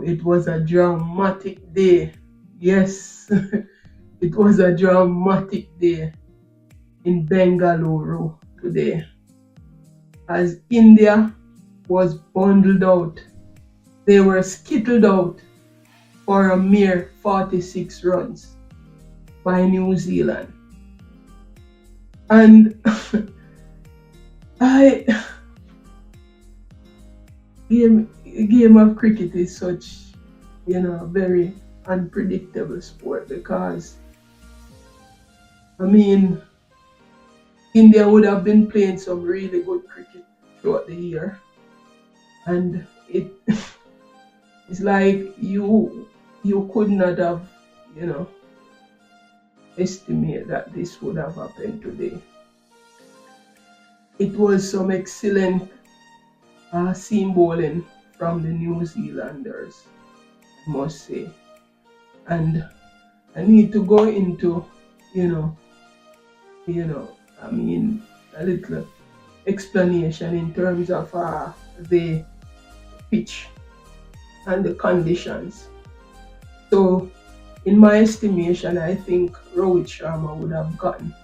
it was a dramatic day. Yes, it was a dramatic day in Bengaluru today as India was bundled out. They were skittled out for a mere 46 runs by New Zealand. And I game of cricket is such, very unpredictable sport because I mean India would have been playing some really good cricket throughout the year, and it's like you could not have, you know, estimate that this would have happened today. It was some excellent seam bowling from the New Zealanders, I must say, and I need to go into, you know, you know, I mean, a little explanation in terms of the pitch and the conditions. So, in my estimation, I think Rohit Sharma would have gotten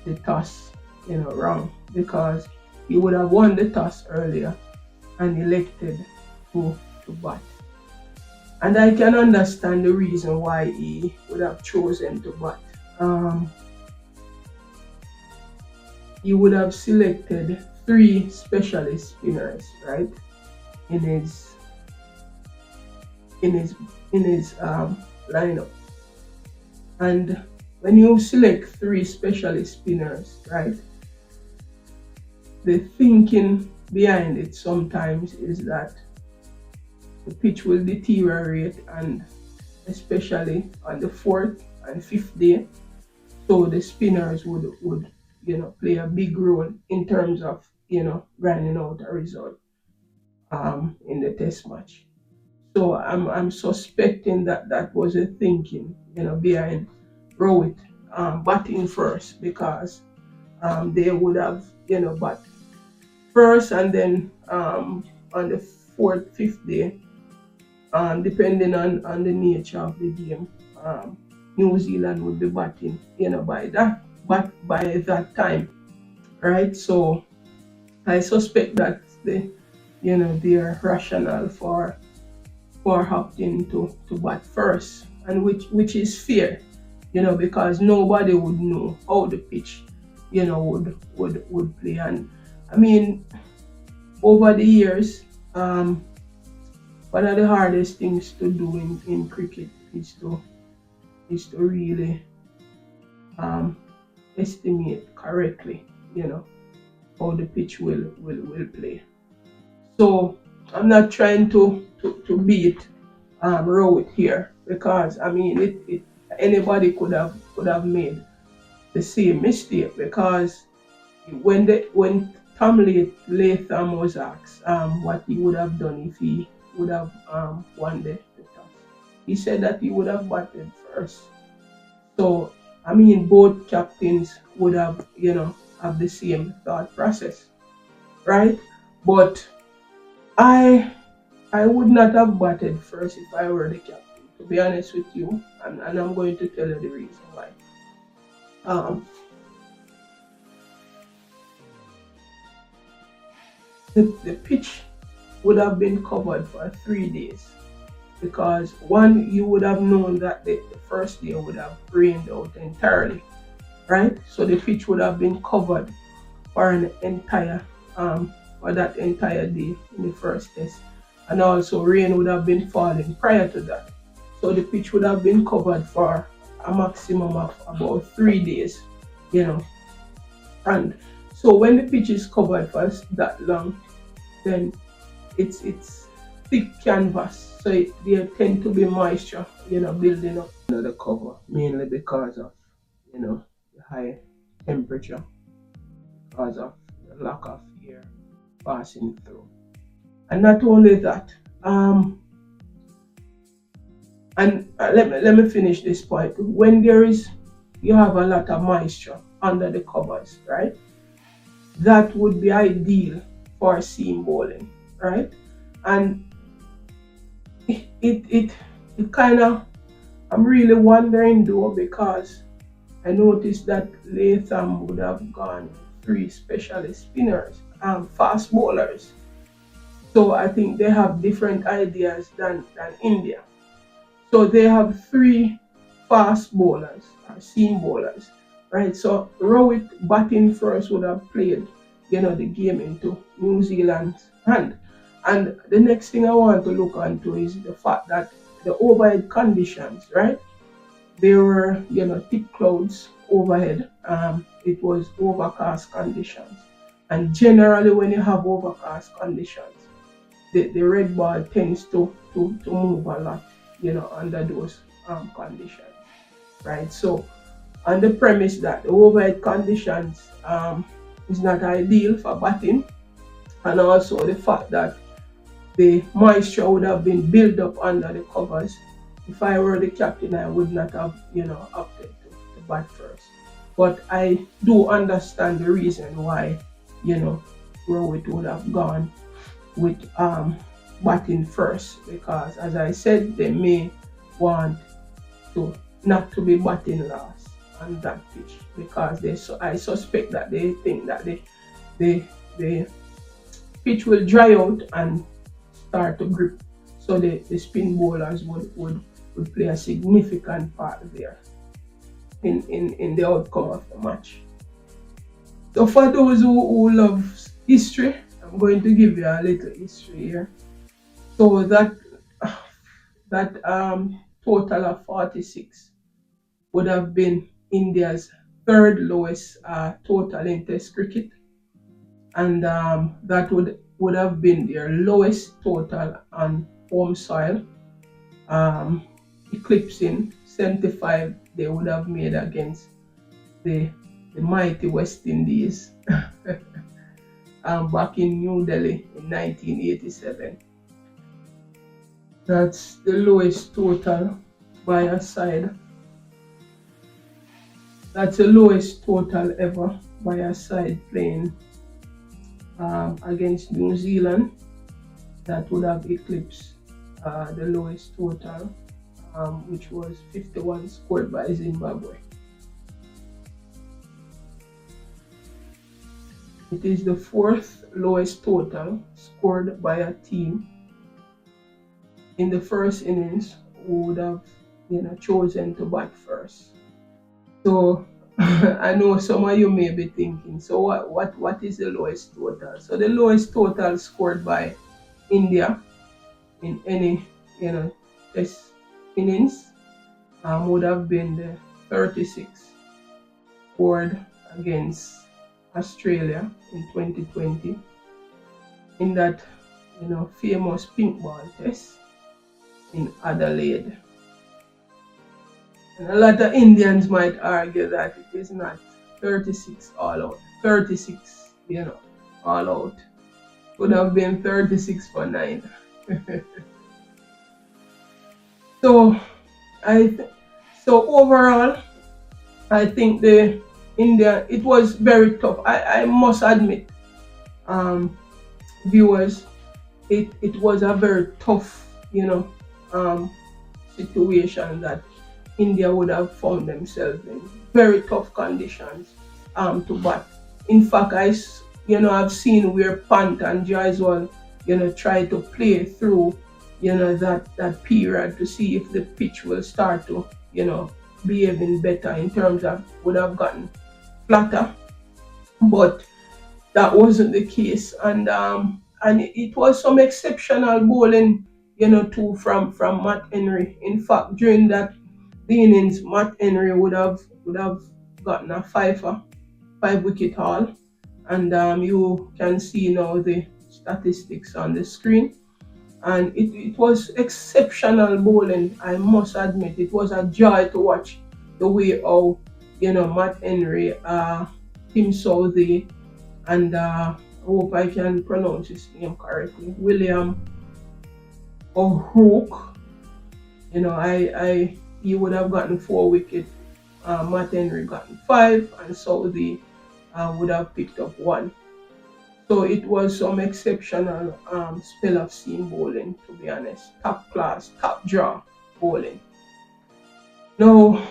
the toss, wrong because he would have won the toss earlier and elected to bat. And I can understand the reason why he would have chosen to bat. Um, he would have selected three specialist spinners, right, in his in his in his lineup. And when you select three specialist spinners, right, the thinking behind it sometimes is that the pitch will deteriorate, and especially on the fourth and fifth day, so the spinners would play a big role in terms of grinding out a result in the test match. So I'm suspecting that that was a thinking behind Rohit batting first because they would have bat first, and then on the fourth fifth day, depending on the nature of the game, New Zealand would be batting by that time, right? So I suspect that their rationale for opting to bat first, and which is fair, because nobody would know how the pitch, would play. And I mean, over the years, one of the hardest things to do in cricket is to really um, estimate correctly, how the pitch will play. So I'm not trying to beat Rohit here because I mean anybody could have made the same mistake because when Tom Latham was asked what he would have done if he would have won the toss, he said that he would have batted first. So I mean both captains would have the same thought process, right? But I I would not have batted first if I were the captain, to be honest with you, and I'm going to tell you the reason why. Um, the pitch would have been covered for 3 days because one, you would have known that the first day would have rained out entirely, right? So the pitch would have been covered for an entire for that entire day in the first test, and also rain would have been falling prior to that. So the pitch would have been covered for a maximum of about 3 days, you know. And so when the pitch is covered for that long, then it's thick canvas, so there tend to be moisture, building up the cover, mainly because of the high temperature, because of the lack of air passing through. And not only that, and let me finish this point. When you have a lot of moisture under the covers, right? That would be ideal for seam bowling, right? And it it kind of, I'm really wondering though, because I noticed that Latham would have gone with three specialist spinners, fast bowlers. So I think they have different ideas than India. So they have three fast bowlers or seam bowlers, right? So Rowett batting first would have played, the game into New Zealand's hand. And the next thing I want to look onto is the fact that the overhead conditions, right? There were, thick clouds overhead. It was overcast conditions. And generally, when you have overcast conditions, the red ball tends to move a lot, under those conditions, right? So, on the premise that the overhead conditions is not ideal for batting, and also the fact that the moisture would have been built up under the covers. If I were the captain, I would not have, opted to bat first. But I do understand the reason why, you know, Rowett would have gone with batting first, because, as I said, they may want to not to be batting last on that pitch, because I suspect that they think that the pitch will dry out and start to grip. So the spin bowlers would play a significant part there in the outcome of the match. So for those who love history, I'm going to give you a little history here. So that total of 46 would have been India's third lowest total in Test cricket, and that would have been their lowest total on home soil, um, eclipsing 75 they would have made against the mighty West Indies back in New Delhi in 1987. That's the lowest total by a side. That's the lowest total ever by a side playing against New Zealand. That would have eclipsed the lowest total, which was 51 scored by Zimbabwe. It is the fourth lowest total scored by a team in the first innings who would have, chosen to bat first. So I know some of you may be thinking, so what is the lowest total? So the lowest total scored by India in any, test innings would have been the 36 scored against Australia in 2020 in that, famous pink ball test in Adelaide. And a lot of Indians might argue that it is not 36 all out. 36, all out. Would have been 36 for 9. So so overall, I think the India, it was very tough. I must admit, viewers, it was a very tough, situation that India would have found themselves in. Very tough conditions to bat. In fact, I've seen where Pant and Jaiswal, try to play through, that period to see if the pitch will start to, behaving better in terms of would have gotten flatter, but that wasn't the case. And it was some exceptional bowling, too, from Matt Henry. In fact, during that the innings, Matt Henry would have gotten a 5 wicket haul, and you can see now the statistics on the screen. And it was exceptional bowling. I must admit, it was a joy to watch the way how, Matt Henry, Tim Southey, and I hope I can pronounce his name correctly, William O'Rourke. I he would have gotten 4 wickets. Matt Henry gotten 5, and Southey would have picked up 1. So it was some exceptional spell of seam bowling, to be honest. Top class, top draw bowling. Now,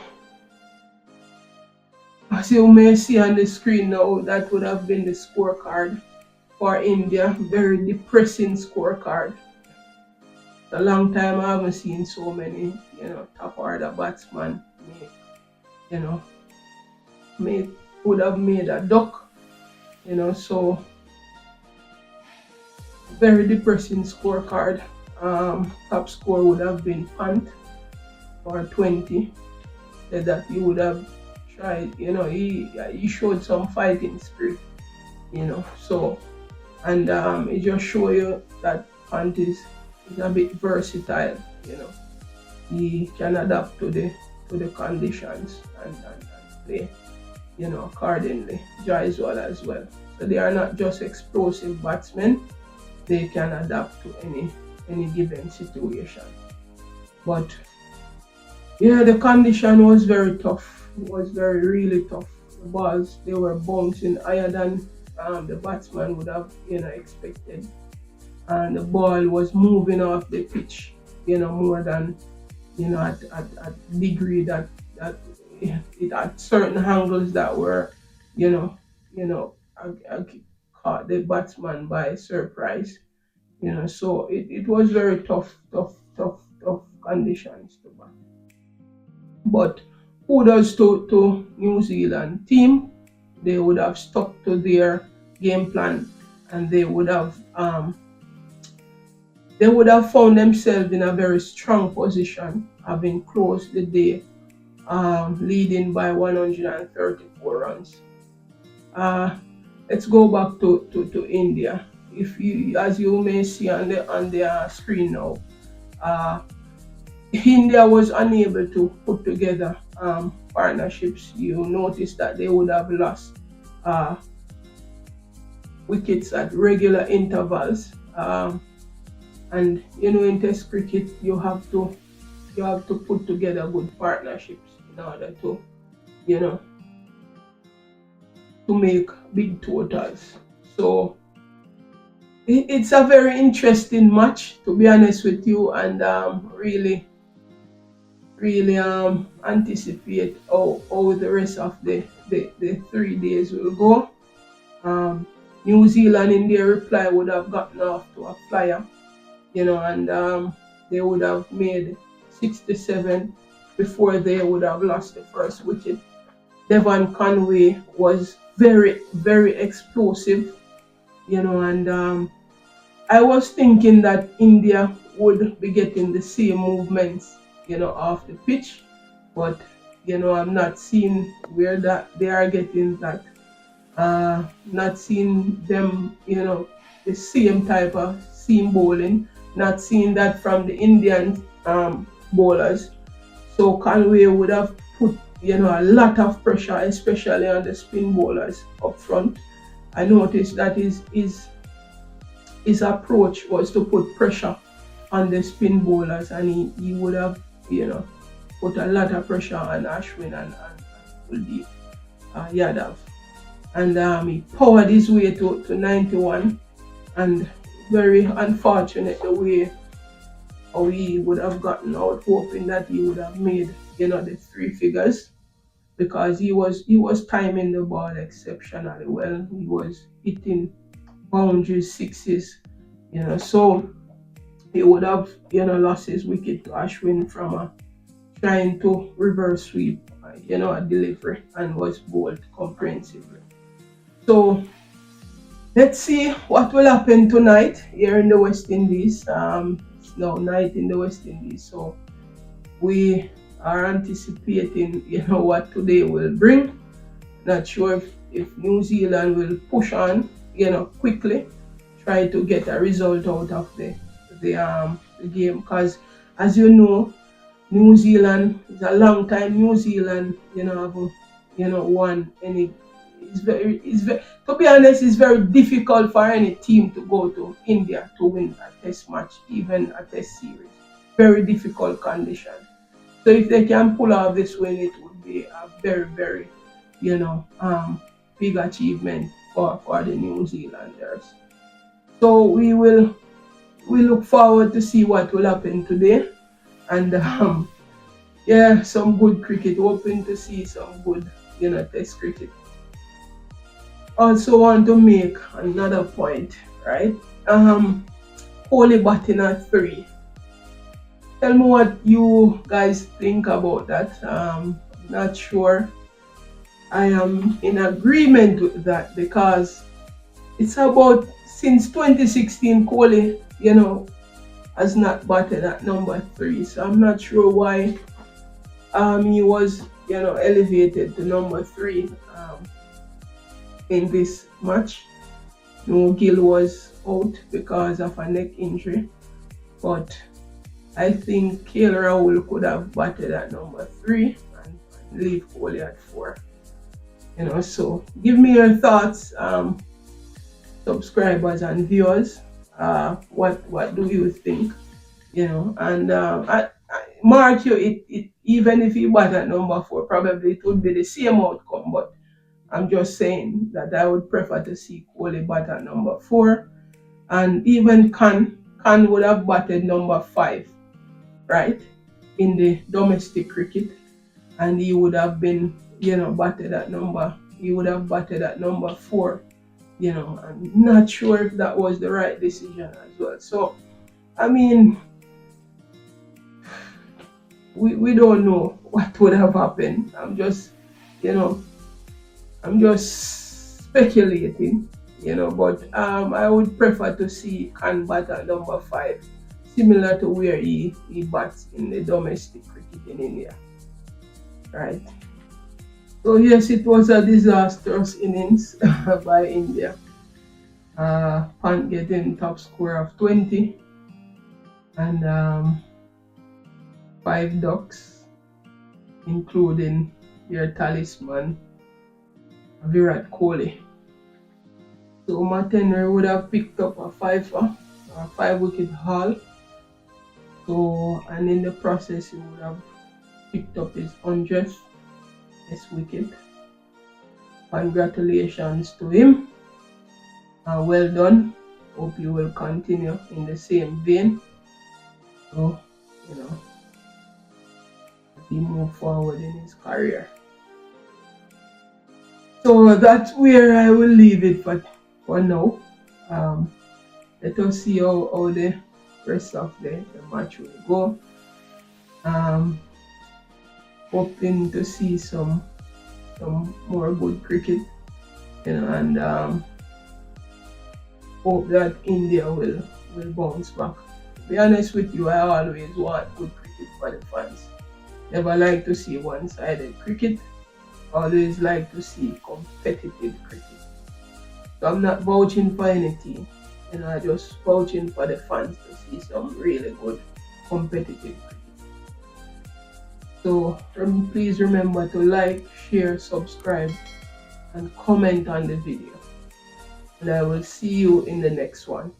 as you may see on the screen now, that would have been the scorecard for India. Very depressing scorecard. A long time I haven't seen so many, top order batsmen make, you know, make would have made a duck, so very depressing scorecard. Top score would have been Pant for 20. Said that he would have tried, he showed some fighting spirit, so and it just show you that Pant is a bit versatile, he can adapt to the conditions and play, accordingly. Jaiswal as well. So they are not just explosive batsmen, they can adapt to any given situation. But yeah, the condition was very tough. It was very really tough. The balls they were bouncing higher than the batsman would have expected, and the ball was moving off the pitch, more than at degree that it had certain angles that were, caught the batsman by surprise. So it was very tough conditions to bat. But kudos to New Zealand team. They would have stuck to their game plan, and they would have found themselves in a very strong position, having closed the day leading by 134 runs. Uh, let's go back to India. If you, as you may see on the screen now, uh, India was unable to put together partnerships. You notice that they would have lost uh, wickets at regular intervals. And in Test cricket, you have to put together good partnerships in order to you know to make big totals. So it's a very interesting match, to be honest with you, and really anticipate how the rest of the 3 days will go. Um, New Zealand in their reply would have gotten off to a flyer, and they would have made 67 before they would have lost the first wicket. Devon Conway was very, very explosive, and I was thinking that India would be getting the same movements, off the pitch, but I'm not seeing where that they are getting that. Not seeing them, the same type of seam bowling. Not seeing that from the Indian bowlers. So Conway would have put, a lot of pressure, especially on the spin bowlers up front. I noticed that his approach was to put pressure on the spin bowlers, and he would have, put a lot of pressure on Ashwin and Kuldeep Yadav. And he powered his way to 91, and very unfortunate the way how he would have gotten out, hoping that he would have made, the three figures, because he was timing the ball exceptionally well. He was hitting boundaries, sixes, so he would have, lost his wicket to Ashwin from trying to reverse sweep, a delivery, and was bowled comprehensively. So let's see what will happen tonight here in the West Indies. It's now night in the West Indies, so we are anticipating, what today will bring. Not sure if New Zealand will push on, quickly, try to get a result out of the game, because as you know, New Zealand is a long time. New Zealand, haven't, won any. It's very, to be honest, it's very difficult for any team to go to India to win a test match, even a test series. Very difficult condition. So if they can pull off this win, it would be a very, very, big achievement for the New Zealanders. So we look forward to see what will happen today, and yeah, some good cricket. Hoping to see some good, Test cricket. Also want to make another point, right? Kohli batting at three. Tell me what you guys think about that. Not sure I am in agreement with that, because it's about since 2016 Kohli, has not batted at number three. So I'm not sure why he was, elevated to number three in this match. No, Gill was out because of a neck injury, but I think KL Rahul could have batted at number three and leave Kohli at four. So give me your thoughts, subscribers and viewers. What do you think? And mark you, it even if you bat at number four, probably it would be the same outcome. But I'm just saying that I would prefer to see Kohli bat at number four, and even Khan would have batted number five, right, in the domestic cricket, and he would have been, batted at number. He would have batted at number four. I'm not sure if that was the right decision as well. So, I mean, we don't know what would have happened. I'm just speculating, but I would prefer to see Khan bat at number five, similar to where he bats in the domestic cricket in India, right? So yes, it was a disastrous innings by India. Pant getting top score of 20, and 5 ducks, including their talisman Virat Kohli. So Matt Henry would have picked up a 5-wicket haul. So, and in the process, he would have picked up his 100th wicket. Congratulations to him. Well done. Hope you will continue in the same vein. So, he move forward in his career. So that's where I will leave it for now. Let us see how the rest of the match will go. Hoping to see some more good cricket, and hope that India will bounce back. To be honest with you, I always want good cricket for the fans. Never like to see one-sided cricket. Always like to see competitive cricket. So I'm not vouching for any team. I just vouching for the fans to see some really good competitive cricket. So please remember to like, share, subscribe, and comment on the video. And I will see you in the next one.